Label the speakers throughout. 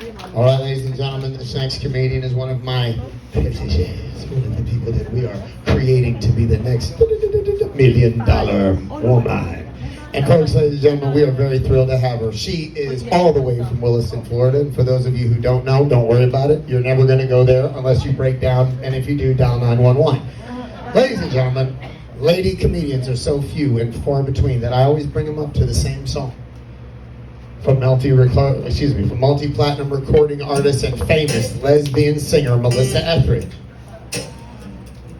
Speaker 1: All right, ladies and gentlemen, this next comedian is one of my proteges, one of the people that we are creating to be the next $1 million woman. And folks, ladies and gentlemen, we are very thrilled to have her. She is all the way from Williston, Florida. And for those of you who don't know, don't worry about it. You're never going to go there unless you break down. And if you do, dial 911. Ladies and gentlemen, lady comedians are so few and far between that I always bring them up to the same song. From multi-platinum recording artist and famous lesbian singer Melissa Etheridge.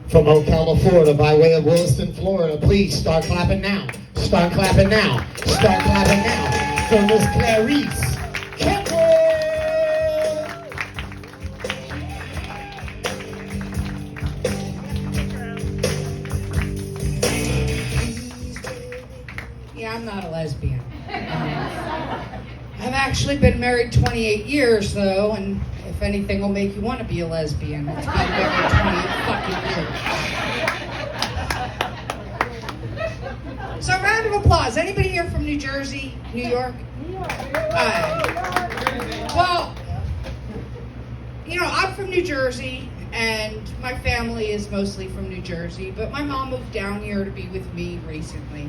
Speaker 1: From Ocala, Florida, by way of Williston, Florida, please start clapping now. Start clapping now. Start clapping now. For Miss Clarice Kentwood.
Speaker 2: Yeah, I'm not a lesbian. I've actually been married 28 years, though, and if anything will make you want to be a lesbian, it's been married 28 fucking years. So, round of applause. Anybody here from New Jersey, New York? Well, you know, I'm from New Jersey, and my family is mostly from New Jersey, but my mom moved down here to be with me recently,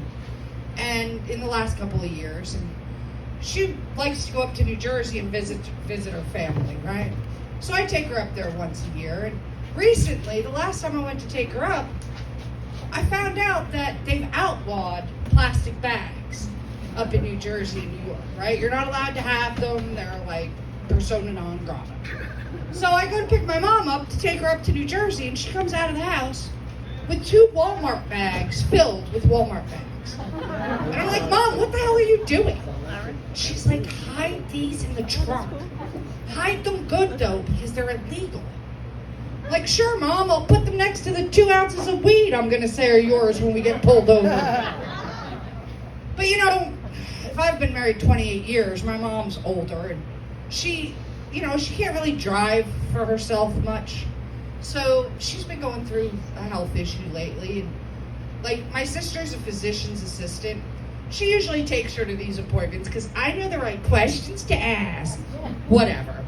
Speaker 2: and in the last couple of years, and she likes to go up to New Jersey and visit her family, right? So I take her up there once a year. And recently, the last time I went to take her up, I found out that they've outlawed plastic bags up in New Jersey and New York, right? You're not allowed to have them. They're like persona non grata. So I go to pick my mom up to take her up to New Jersey, and she comes out of the house with 2 Walmart bags filled with Walmart bags. And I'm like, Mom, what the hell are you doing? She's like, hide these in the trunk. Hide them good, though, because they're illegal. Like, sure, Mom, I'll put them next to the 2 ounces of weed I'm going to say are yours when we get pulled over. But, you know, if I've been married 28 years, my mom's older, and she can't really drive for herself much. So she's been going through a health issue lately. And, like, my sister's a physician's assistant. She usually takes her to these appointments because I know the right questions to ask. Whatever.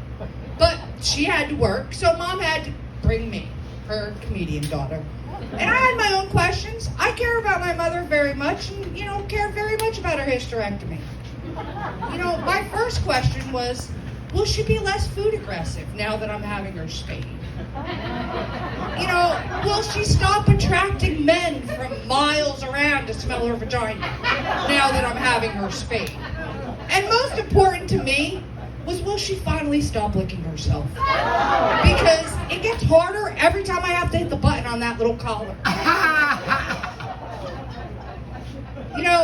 Speaker 2: But she had to work, so Mom had to bring me, her comedian daughter. And I had my own questions. I care about my mother very much and, care very much about her hysterectomy. My first question was, will she be less food aggressive now that I'm having her spayed? Will she stop attracting men from miles around to smell her vagina now that I'm having her spayed? And most important to me was, will she finally stop licking herself? Because it gets harder every time I have to hit the button on that little collar.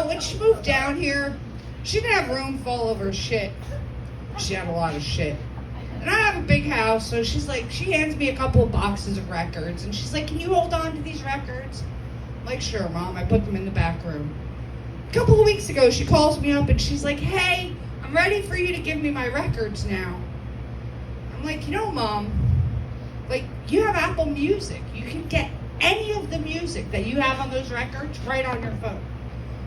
Speaker 2: When she moved down here, she didn't have room for all of her shit. She had a lot of shit. And I have a big house, so she hands me a couple of boxes of records, and she's like, can you hold on to these records? I'm like, sure, Mom. I put them in the back room. A couple of weeks ago, she calls me up, and she's like, hey, I'm ready for you to give me my records now. I'm like, Mom, you have Apple Music. You can get any of the music that you have on those records right on your phone.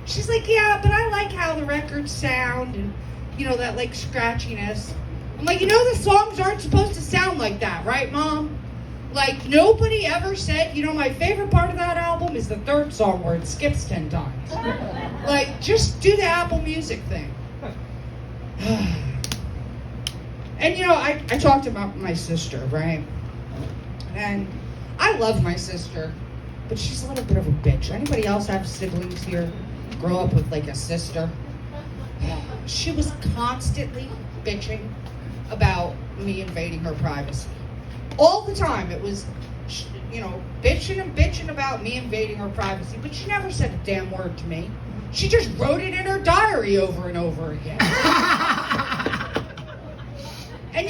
Speaker 2: She's like, yeah, but I like how the records sound, and, that, scratchiness. I'm like, the songs aren't supposed to sound like that, right, Mom? Nobody ever said, my favorite part of that album is the 3rd song where it skips 10 times. Just do the Apple Music thing. And, I talked about my sister, right? And I love my sister, but she's a little bit of a bitch. Anybody else have siblings here? Grow up with, a sister? She was constantly bitching about me invading her privacy. All the time. It was, bitching about me invading her privacy. But she never said a damn word to me. She just wrote it in her diary over and over again. And,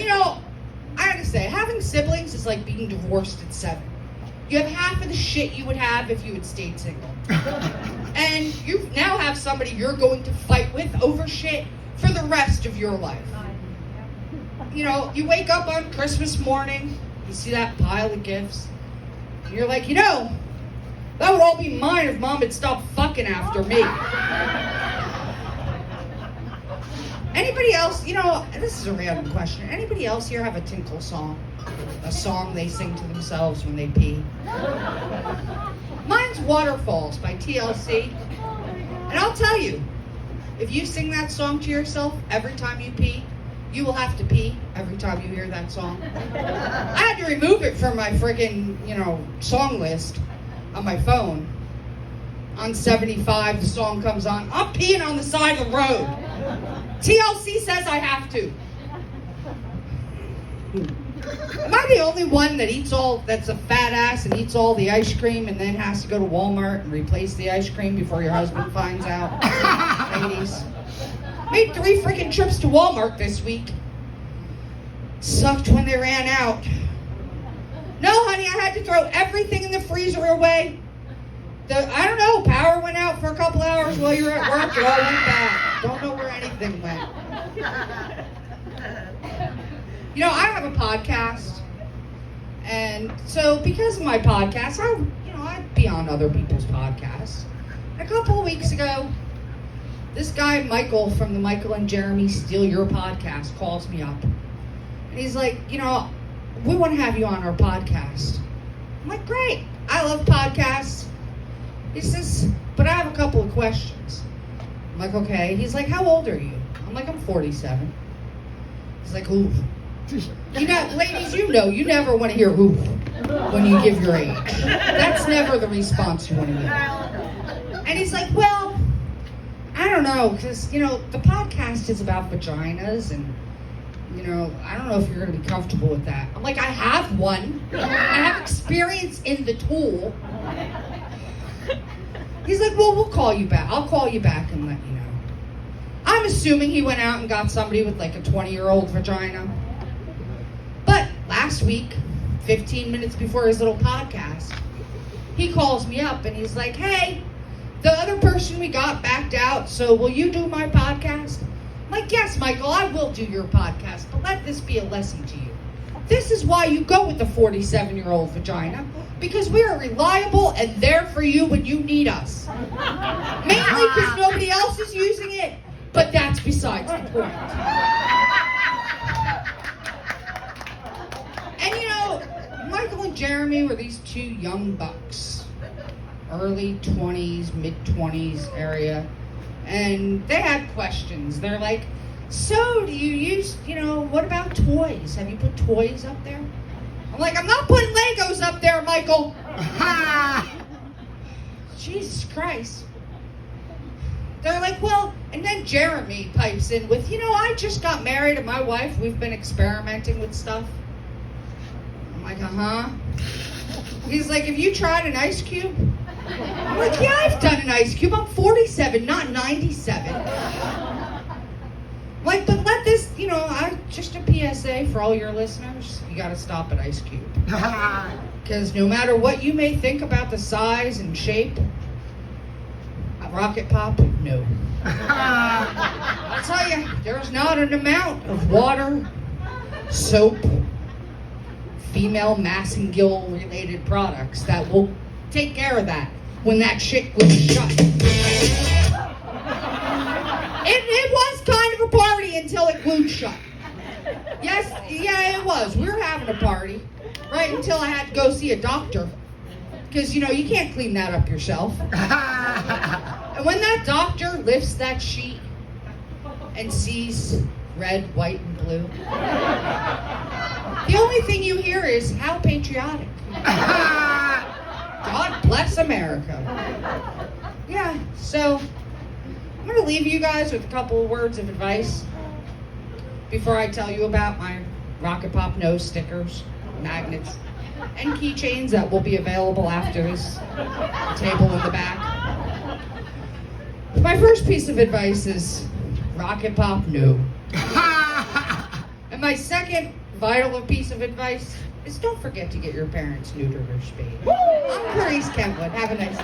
Speaker 2: I have to say, having siblings is like being divorced at 7. You have half of the shit you would have if you had stayed single. And you now have somebody you're going to fight with over shit for the rest of your life. You wake up on Christmas morning, you see that pile of gifts, and you're like, that would all be mine if Mom had stopped fucking after me. Anybody else, this is a random question. Anybody else here have a tinkle song? A song they sing to themselves when they pee? Mine's Waterfalls by TLC. And I'll tell you, if you sing that song to yourself every time you pee, you will have to pee every time you hear that song. I had to remove it from my friggin', song list on my phone. On 75, the song comes on. I'm peeing on the side of the road. TLC says I have to. Am I the only one that's a fat ass and eats all the ice cream and then has to go to Walmart and replace the ice cream before your husband finds out? Ladies. Made 3 freaking trips to Walmart this week. Sucked when they ran out. No, honey, I had to throw everything in the freezer away. I don't know, power went out for a couple hours while you were at work. It all went back. Don't know where anything went. I have a podcast. And so because of my podcast, I'd be on other people's podcasts. A couple of weeks ago, this guy, Michael, from the Michael and Jeremy Steal Your Podcast, calls me up. And he's like, we want to have you on our podcast. I'm like, great. I love podcasts. He says, but I have a couple of questions. I'm like, okay. He's like, how old are you? I'm like, I'm 47. He's like, oof. Ladies, you never want to hear oof when you give your age. That's never the response you want to hear. And he's like, well, I don't know, because, the podcast is about vaginas, and, I don't know if you're going to be comfortable with that. I'm like, I have one. I have experience in the tool. He's like, well, we'll call you back. I'll call you back and let you know. I'm assuming he went out and got somebody with like a 20-year-old vagina. But last week, 15 minutes before his little podcast, he calls me up and he's like, hey, the other person we got backed out, so will you do my podcast? I'm like, yes, Michael, I will do your podcast, but let this be a lesson to you. This is why you go with the 47-year-old vagina, because we are reliable and there for you when you need us. Mainly because nobody else is using it, but that's besides the point. And Michael and Jeremy were these 2 young bucks, early 20s, mid-20s area, and they had questions. They're like, so do you use, what about toys? Have you put toys up there? I'm like, I'm not putting Legos up there, Michael. Jesus Christ. They're like, well, and then Jeremy pipes in with, I just got married and my wife, we've been experimenting with stuff. I'm like, uh-huh. He's like, have you tried an ice cube? I'm like, yeah, I've done an ice cube. I'm 47, not 97. Like, but let this, just a PSA for all your listeners, you got to stop at Ice Cube. Because no matter what you may think about the size and shape, Rocket Pop, no. I'll tell you, there's not an amount of water, soap, female massengill related products that will take care of that when that shit goes shut. It was kind of a party until it glued shut. Yes, yeah, it was. We were having a party, right, until I had to go see a doctor. Because, you can't clean that up yourself. And when that doctor lifts that sheet and sees red, white, and blue, the only thing you hear is, how patriotic. God bless America. Yeah, so I'm going to leave you guys with a couple of words of advice before I tell you about my Rocket Pop nose stickers, magnets, and keychains that will be available after this table in the back. My first piece of advice is Rocket Pop, no. And my second vital piece of advice is don't forget to get your parents neutered or spayed. I'm Clarice Kentwood. Have a nice day.